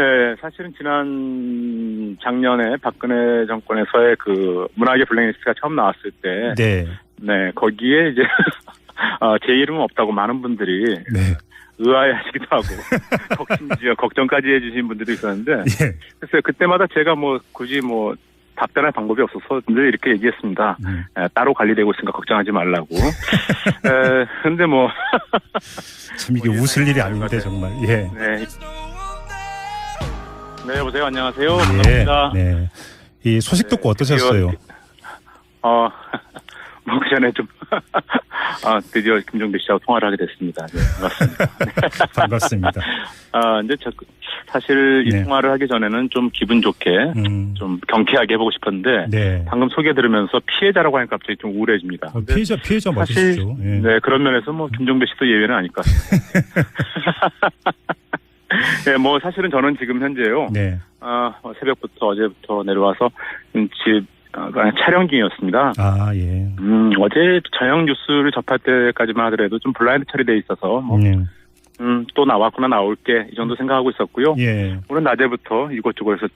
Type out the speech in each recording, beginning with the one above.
네, 사실은 지난 작년에 박근혜 정권에서의 그 문학의 블랙리스트가 처음 나왔을 때, 네, 거기에 이제 제 이름은 없다고 많은 분들이 의아해하시기도 하고 심지어 걱정까지 해주신 분들도 있었는데, 글쎄요, 그때마다 제가 뭐 굳이 뭐 답변할 방법이 없어서 늘 이렇게 얘기했습니다. 따로 관리되고 있으니까 걱정하지 말라고. 근데 뭐 참 이게 웃을 일이 아닌데 정말. 네, 여보세요. 안녕하세요. 반갑습니다. 네. 이 소식 듣고 어떠셨어요? 뭐 그 전에 좀 드디어 김종대 씨하고 통화를 하게 됐습니다. 네, 반갑습니다. 반갑습니다. 근데 사실 이 통화를 하기 전에는 좀 기분 좋게 좀 경쾌하게 해보고 싶었는데 방금 소개 들으면서 피해자라고 하니까 갑자기 좀 우울해집니다. 피해자 맞으시죠? 네, 그런 면에서 뭐 김종대 씨도 예외는 아닐 것 같습니다. 네, 뭐 사실은 저는 지금 현재요. 새벽부터 어제부터 내려와서 집 촬영 중이었습니다. 어제 저녁 뉴스를 접할 때까지만 하더라도 좀 블라인드 처리돼 있어서 또 나왔구나 나올게 이 정도 생각하고 있었고요. 오늘 낮에부터 이곳저곳에서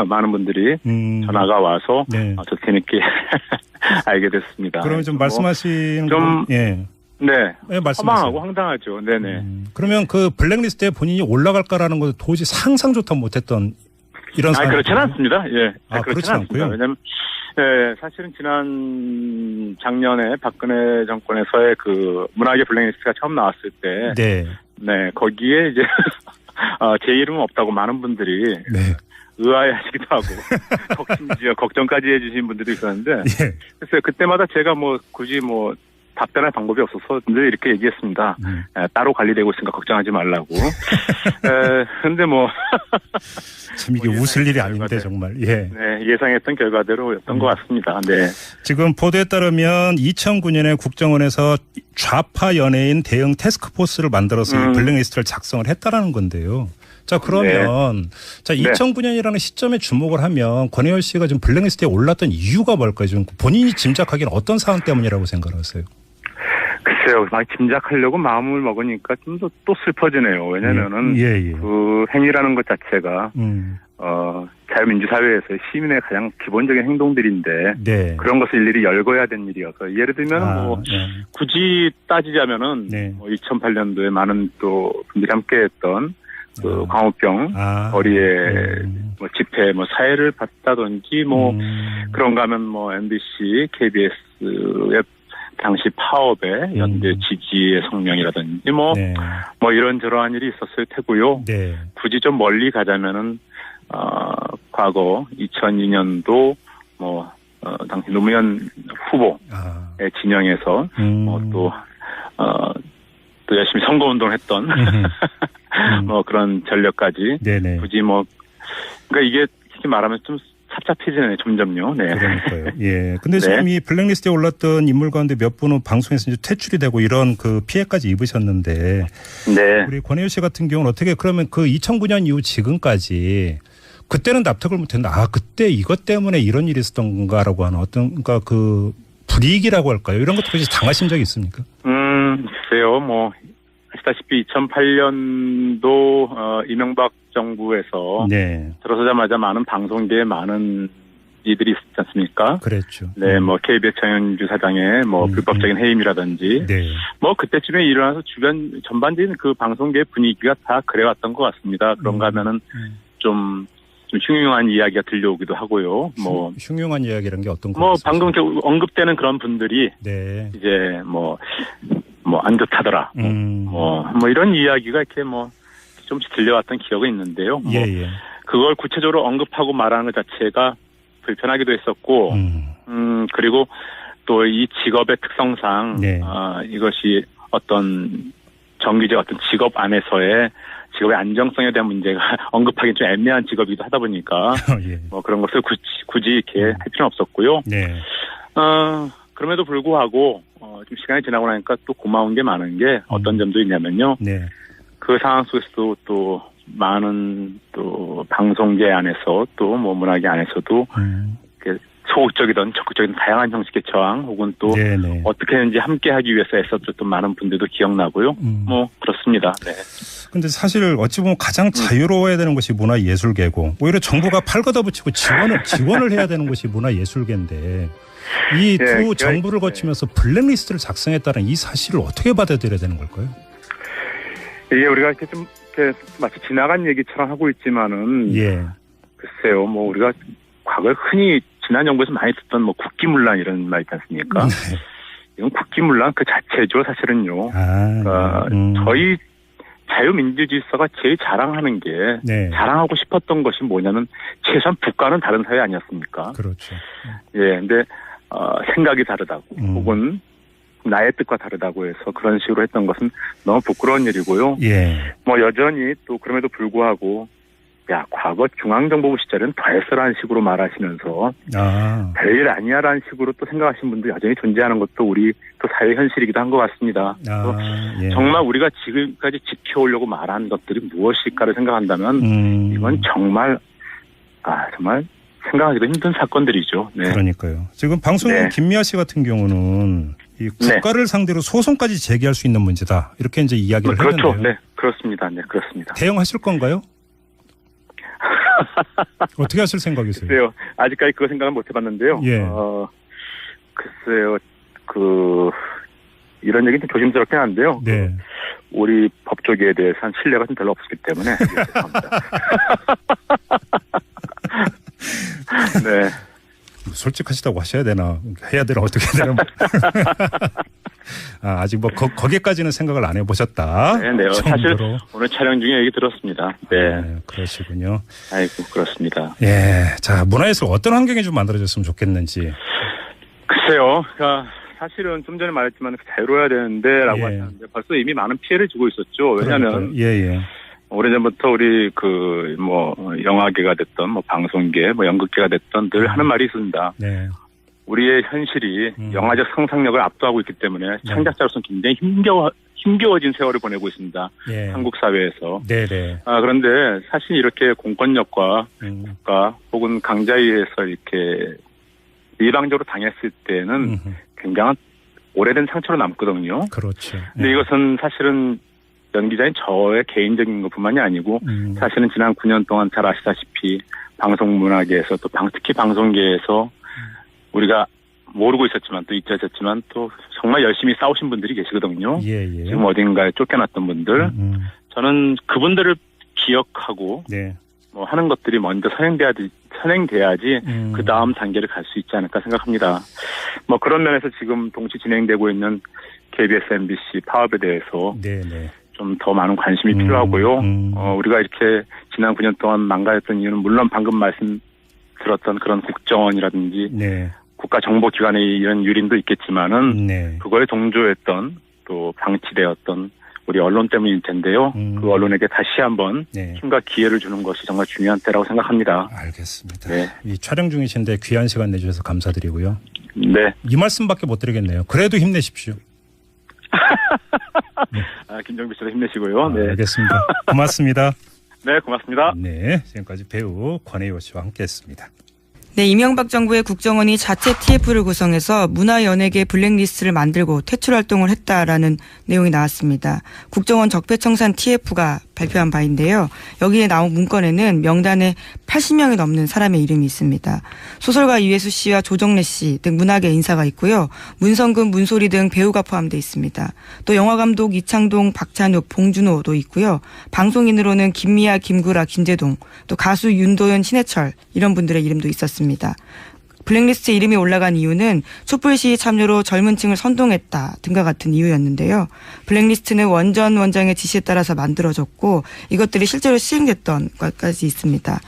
많은 분들이 전화가 와서 저 뒤늦게 알게 됐습니다. 그러면 좀 말씀하신 좀 말씀하세요. 허망하고 황당하죠. 그러면 그 블랙리스트에 본인이 올라갈까라는 것도 도저히 상상조차 못했던 이런 상황. 그렇지는 않습니다. 그렇지 않고요. 왜냐면 사실은 지난 작년에 박근혜 정권에서의 그 문학의 블랙리스트가 처음 나왔을 때, 거기에 이제 제 이름은 없다고 많은 분들이 의아해하시기도 하고 심지어 걱정까지 해주신 분들도 있었는데, 글쎄요, 그때마다 제가 뭐 굳이 뭐 답변할 방법이 없어서 늘 이렇게 얘기했습니다. 따로 관리되고 있으니까 걱정하지 말라고. 근데 뭐 참 이게 웃을 일이 아닌데 정말. 예상했던 결과대로였던 것 같습니다. 지금 보도에 따르면 2009년에 국정원에서 좌파 연예인 대응 태스크포스를 만들어서 이 블랙리스트를 작성을 했다라는 건데요. 자, 그러면 2009년이라는 시점에 주목을 하면 권혜열 씨가 지금 블랙리스트에 올랐던 이유가 뭘까요? 좀 본인이 짐작하기엔 어떤 상황 때문이라고 생각하세요? 글쎄요, 막 짐작하려고 마음을 먹으니까 좀 또 슬퍼지네요. 왜냐면은 그 행위라는 것 자체가 자유민주 사회에서 시민의 가장 기본적인 행동들인데 그런 것을 일일이 열거해야 된 일이어서 예를 들면 굳이 따지자면은 2008년도에 많은 또 분들이 함께했던 그 광우병 거리에 뭐 집회 뭐 사회를 봤다든지 뭐 그런가 하면 뭐 MBC, KBS의 당시 파업의 연대 지지의 성명이라든지 뭐 이런저러한 일이 있었을 테고요. 굳이 좀 멀리 가자면은 과거 2002년도 뭐 당시 노무현 후보의 진영에서 또 열심히 선거운동을 했던 뭐 그런 전력까지 굳이 뭐 그러니까 이게 이렇게 말하면 좀 찹찹해지네 점점요. 그러니까요. 근데 지금 이 블랙리스트에 올랐던 인물 가운데 몇 분은 방송에서 이제 퇴출이 되고 이런 그 피해까지 입으셨는데 우리 권혜열 씨 같은 경우는 어떻게 그러면 그 2009년 이후 지금까지 그때는 납득을 못했는데 그때 이것 때문에 이런 일이 있었던 건가라고 하는 어떤 그 불이익이라고 할까요? 이런 것도 혹시 당하신 적이 있습니까? 글쎄요. 뭐 아시다시피 2008년도 이명박 정부에서 들어서자마자 많은 방송계에 많은 일들이 있었지 않습니까? 그랬죠. 뭐 KBS 정현주 사장의 뭐 불법적인 해임이라든지 뭐 그때쯤에 일어나서 주변 전반적인 그 방송계의 분위기가 다 그래왔던 것 같습니다. 그런가 하면은 좀 흉흉한 이야기가 들려오기도 하고요. 뭐 흉흉한 이야기라는 게 어떤 거? 뭐 방금 언급되는 그런 분들이 이제 뭐 안 좋다더라. 뭐 이런 이야기가 이렇게 뭐 좀씩 들려왔던 기억이 있는데요. 그걸 구체적으로 언급하고 말하는 것 자체가 불편하기도 했었고, 그리고 또 이 직업의 특성상 이것이 어떤 정규직 어떤 직업 안에서의 직업의 안정성에 대한 문제가 언급하기 좀 애매한 직업이기도 하다 보니까 뭐 그런 것을 굳이 이렇게 할 필요는 없었고요. 그럼에도 불구하고 좀 시간이 지나고 나니까 또 고마운 게 많은 게 어떤 점도 있냐면요. 그 상황 속에서도 또 많은 또 방송계 안에서 또 뭐 문화계 안에서도 소극적이든 적극적인 다양한 형식의 저항 혹은 또 네네. 어떻게 하는지 함께하기 위해서 애썼던 많은 분들도 기억나고요. 뭐 그렇습니다. 네. 근데 사실 어찌 보면 가장 자유로워야 되는 것이 문화예술계고 오히려 정부가 팔 걷어붙이고 지원을 해야 되는 것이 문화예술계인데 이 두 정부를 거치면서 블랙리스트를 작성했다는 이 사실을 어떻게 받아들여야 되는 걸까요? 이게 우리가 이렇게 좀 이렇게 마치 지나간 얘기처럼 하고 있지만은 글쎄요, 뭐 우리가 과거에 흔히 지난 정부에서 많이 듣던 뭐 국기문란 이런 말 있지 않습니까? 이건 국기문란 그 자체죠, 사실은요. 그러니까 저희 자유민주질서가 제일 자랑하는 게 자랑하고 싶었던 것이 뭐냐면 최소한 북과는 다른 사회 아니었습니까? 그렇죠. 근데 생각이 다르다고 혹은 나의 뜻과 다르다고 해서 그런 식으로 했던 것은 너무 부끄러운 일이고요. 뭐 여전히 또 그럼에도 불구하고 과거 중앙정보부 시절에는 더했어라는 식으로 말하시면서 별일 아니야라는 식으로 또 생각하시는 분도 여전히 존재하는 것도 우리 또 사회 현실이기도 한 것 같습니다. 정말 우리가 지금까지 지켜오려고 말한 것들이 무엇일까를 생각한다면 이건 정말 생각하기도 힘든 사건들이죠. 네. 그러니까요. 지금 방송인 김미아 씨 같은 경우는 이 국가를 상대로 소송까지 제기할 수 있는 문제다. 이렇게 이제 이야기를 했는데요. 그렇죠. 네, 그렇습니다. 네, 그렇습니다. 대응하실 건가요? 어떻게 하실 생각이세요? 글쎄요. 아직까지 그거 생각은 못 해봤는데요. 글쎄요. 이런 얘기는 좀 조심스럽긴 한데요. 우리 법조계에 대해서는 신뢰가 좀 별로 없었기 때문에 죄송합니다. 네. 솔직하시다고 하셔야 되나 해야 되나 어떻게 되나 아직 뭐 거기까지는 생각을 안 해보셨다. 네. 사실 오늘 촬영 중에 얘기 들었습니다. 네. 그러시군요. 아이고 그렇습니다. 자 문화에서 어떤 환경이 좀 만들어졌으면 좋겠는지. 글쎄요. 그러니까 사실은 좀 전에 말했지만 자유로워야 되는데라고 하셨는데 벌써 이미 많은 피해를 주고 있었죠. 왜냐하면 오래전부터 우리 영화계가 됐던 방송계 방송계가 됐던 늘 하는 말이 있습니다. 우리의 현실이 영화적 상상력을 압도하고 있기 때문에 창작자로서는 굉장히 힘겨워진 세월을 보내고 있습니다. 한국 사회에서. 그런데 사실 이렇게 공권력과 국가 혹은 강자에 의해서 이렇게 일방적으로 당했을 때는 굉장한 오래된 상처로 남거든요. 그렇죠. 근데 이것은 사실은 연기자인 저의 개인적인 것뿐만이 아니고 사실은 지난 9년 동안 잘 아시다시피 방송문화계에서 또 특히 방송계에서 우리가 모르고 있었지만 또 잊혀졌지만 또 정말 열심히 싸우신 분들이 계시거든요. 지금 어딘가에 쫓겨났던 분들. 저는 그분들을 기억하고 하는 것들이 먼저 선행돼야지 그 다음 단계를 갈 수 있지 않을까 생각합니다. 그런 면에서 지금 동시 진행되고 있는 KBS, MBC 파업에 대해서 좀 더 많은 관심이 필요하고요. 우리가 이렇게 지난 9년 동안 망가졌던 이유는 물론 방금 말씀 들었던 그런 국정원이라든지 국가정보기관의 이런 유린도 있겠지만은 그거에 동조했던 또 방치되었던 우리 언론 때문일 텐데요. 그 언론에게 다시 한번 힘과 기회를 주는 것이 정말 중요한 때라고 생각합니다. 알겠습니다. 이 촬영 중이신데 귀한 시간 내주셔서 감사드리고요. 이 말씀밖에 못 드리겠네요. 그래도 힘내십시오. 김정비 씨도 힘내시고요. 알겠습니다. 고맙습니다. 네, 고맙습니다. 지금까지 배우 권혜요 씨와 함께했습니다. 이명박 정부의 국정원이 자체 TF를 구성해서 문화연예계 블랙리스트를 만들고 퇴출 활동을 했다라는 내용이 나왔습니다. 국정원 적폐청산 TF가 발표한 바인데요. 여기에 나온 문건에는 명단에 80명이 넘는 사람의 이름이 있습니다. 소설가 이회수 씨와 조정래 씨 등 문학의 인사가 있고요. 문성근, 문소리 등 배우가 포함되어 있습니다. 또 영화감독 이창동, 박찬욱, 봉준호도 있고요. 방송인으로는 김미아, 김구라, 김재동, 또 가수 윤도현, 신해철 이런 분들의 이름도 있었습니다. 블랙리스트에 이름이 올라간 이유는 촛불 시위 참여로 젊은 층을 선동했다 등과 같은 이유였는데요. 블랙리스트는 원장의 지시에 따라서 만들어졌고 이것들이 실제로 시행됐던 것까지 있습니다.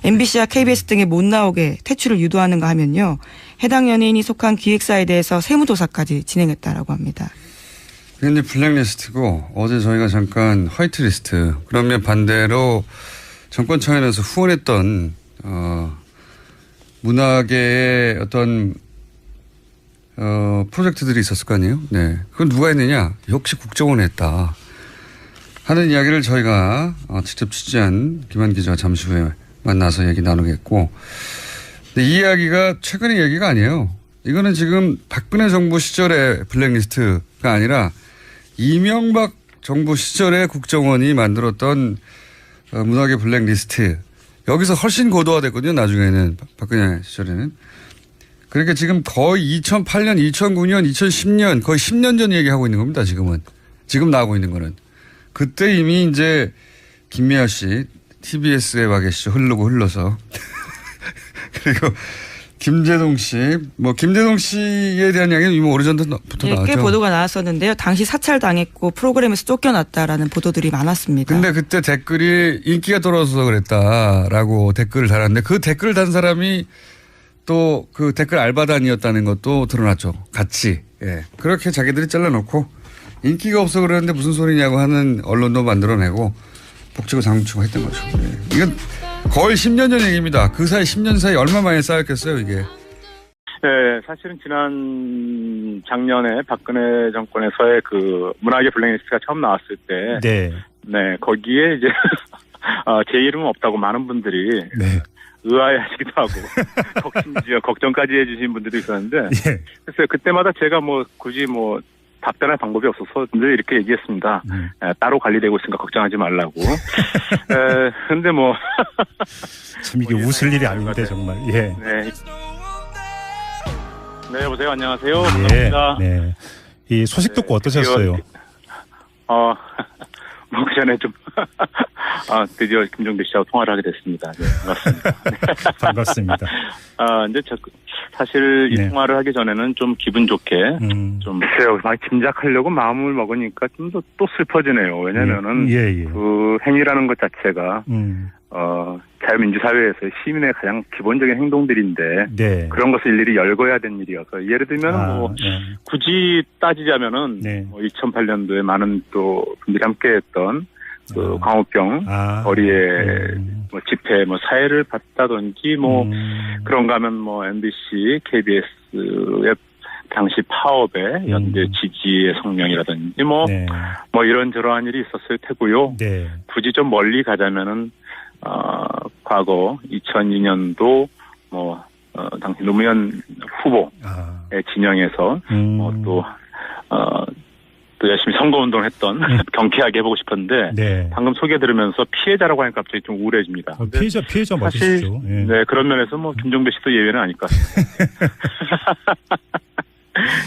MBC와 KBS 등에 못 나오게 퇴출을 유도하는가 하면요. 해당 연예인이 속한 기획사에 대해서 세무조사까지 진행했다라고 합니다. 이게 블랙리스트고 어제 저희가 잠깐 화이트리스트 그러면 반대로 정권 차원에서 후원했던 문학계의 어떤 프로젝트들이 있었을 거 아니에요? 그건 누가 했느냐? 역시 국정원이 했다 하는 이야기를 저희가 직접 취재한 김한 기자와 잠시 후에 만나서 얘기 나누겠고 근데 이 이야기가 최근의 얘기가 아니에요. 이거는 지금 박근혜 정부 시절의 블랙리스트가 아니라 이명박 정부 시절에 국정원이 만들었던 문학의 블랙리스트. 여기서 훨씬 고도화됐거든요. 나중에는 박근혜 시절에는. 그러니까 지금 거의 2008년, 2009년, 2010년 거의 10년 전 얘기하고 있는 겁니다. 지금은. 지금 나오고 있는 거는. 그때 이미 이제 김미아 씨 TBS에 와 계시죠. 흘러서. 그리고 김재동 씨, 김재동 씨에 대한 이야기는 이미 오래전부터 나왔죠. 꽤 보도가 나왔었는데요. 당시 사찰당했고 프로그램에서 쫓겨났다라는 보도들이 많았습니다. 근데 그때 댓글이 인기가 떨어져서 그랬다라고 댓글을 달았는데 그 댓글 단 사람이 또 그 댓글 알바단이었다는 것도 드러났죠. 같이. 예. 그렇게 자기들이 잘라놓고 인기가 없어 그러는데 무슨 소리냐고 하는 언론도 만들어내고 복지고 장치고 했던 거죠. 예. 이건 거의 10년 전 얘기입니다. 그 사이 10년 사이 얼마 만에 쌓였겠어요, 이게. 네, 사실은 지난 작년에 박근혜 정권에서의 그 문학의 블랙리스트가 처음 나왔을 때, 네, 거기에 이제 제 이름은 없다고 많은 분들이 의아해하시기도 하고, 심지어 걱정까지 해주신 분들도 있었는데, 그래서 그때마다 제가 굳이 답변할 방법이 없어서 늘 이렇게 얘기했습니다. 따로 관리되고 있으니까 걱정하지 말라고. 근데 참 이게 웃을 일이 아닌데 정말. 예. 네, 여보세요. 안녕하세요. 반갑습니다. 네. 이 소식 듣고 어떠셨어요? 그 전에 좀, 드디어 김종대 씨하고 통화를 하게 됐습니다. 네, 반갑습니다. 반갑습니다. 이제 사실 이 통화를 하기 전에는 좀 기분 좋게, 글쎄요, 많이 짐작하려고 마음을 먹으니까 좀 또 슬퍼지네요. 왜냐면은, 그 행위라는 것 자체가, 자유민주사회에서 시민의 가장 기본적인 행동들인데, 그런 것을 일일이 열거해야 된 일이어서, 예를 들면 굳이 따지자면은, 2008년도에 많은 또 분들이 함께 했던, 그 광우병 거리에 집회 사회를 봤다든지 그런가 하면 MBC, KBS의 당시 파업의 연대 지지의 성명이라든지 이런저러한 일이 있었을 테고요. 굳이 좀 멀리 가자면은 과거 2002년도 당시 노무현 후보의 진영에서 또 열심히 선거운동을 했던 경쾌하게 해보고 싶었는데 방금 소개 들으면서 피해자라고 하니까 갑자기 좀 우울해집니다. 피해자 맞으시죠. 네, 그런 면에서 김종대 씨도 예외는 아닐 것 같습니다.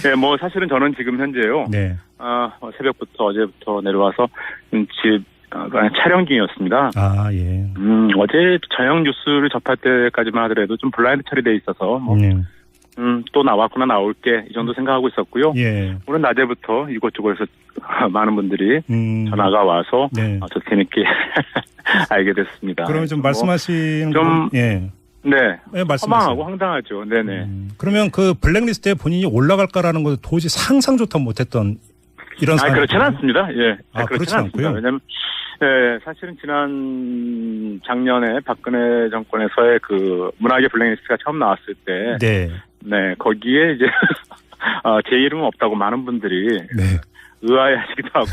네, 사실은 저는 지금 현재요. 새벽부터 어제부터 내려와서 집 촬영 중이었습니다. 어제 저녁 뉴스를 접할 때까지만 하더라도 좀 블라인드 처리돼 있어서 또 나왔구나 나올게 이 정도 생각하고 있었고요. 오늘 낮에부터 이곳저곳에서 많은 분들이 전화가 와서 저 재밌게 알게 됐습니다. 그러면 좀 말씀하신 허망하고 황당하죠. 네네. 그러면 그 블랙리스트에 본인이 올라갈까라는 것도 도저히 상상조차 못했던 이런 상황. 그렇지는 않습니다. 그렇지 않고요. 왜냐하면 사실은 지난 작년에 박근혜 정권에서의 그 문학의 블랙리스트가 처음 나왔을 때, 거기에 이제 제 이름은 없다고 많은 분들이 의아해하시기도 하고,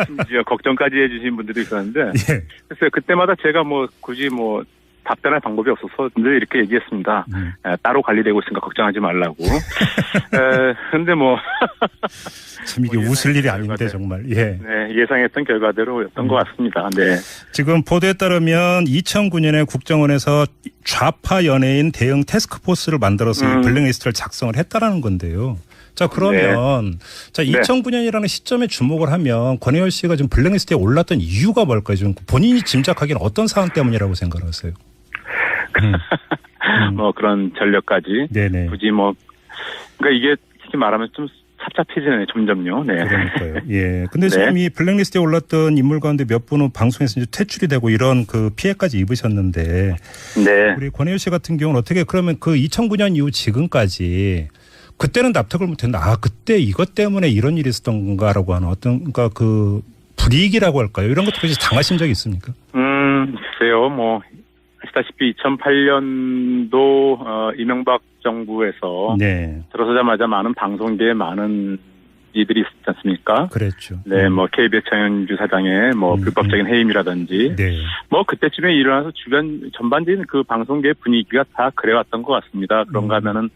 심지어 걱정까지 해주신 분들도 있었는데, 그래서 그때마다 제가 굳이 답변할 방법이 없어서 늘 이렇게 얘기했습니다. 따로 관리되고 있으니까 걱정하지 말라고. 근데 참 이게 웃을 일이 아닌데 정말. 예상했던 결과대로였던 것 같습니다. 지금 보도에 따르면 2009년에 국정원에서 좌파 연예인 대응 테스크포스를 만들어서 이 블랙리스트를 작성을 했다라는 건데요. 자, 그러면 2009년이라는 시점에 주목을 하면 권혜열 씨가 지금 블랙리스트에 올랐던 이유가 뭘까요? 지금 본인이 짐작하기엔 어떤 상황 때문이라고 생각하세요? 그런 전력까지. 굳이 그러니까 이게 쉽게 말하면 좀 찹찹해지네요, 점점요. 그러니까요. 근데 지금 이 블랙리스트에 올랐던 인물 가운데 몇 분은 방송에서 이제 퇴출이 되고 이런 그 피해까지 입으셨는데. 우리 권혜열 씨 같은 경우는 어떻게 그러면 그 2009년 이후 지금까지 그때는 납득을 못했는데 그때 이것 때문에 이런 일이 있었던 건가라고 하는 어떤가 그 불이익이라고 할까요? 이런 것도 혹시 당하신 적이 있습니까? 글쎄요. 아시다시피 2008년도 이명박 정부에서 들어서자마자 많은 방송계에 많은 이들이 있었지 않습니까? 그랬죠. 네, 뭐 KBS 장현주 사장의 뭐 불법적인 해임이라든지, 네. 뭐 그때쯤에 일어나서 주변 전반적인 그 방송계 분위기가 다 그래왔던 것 같습니다. 그런가 하면은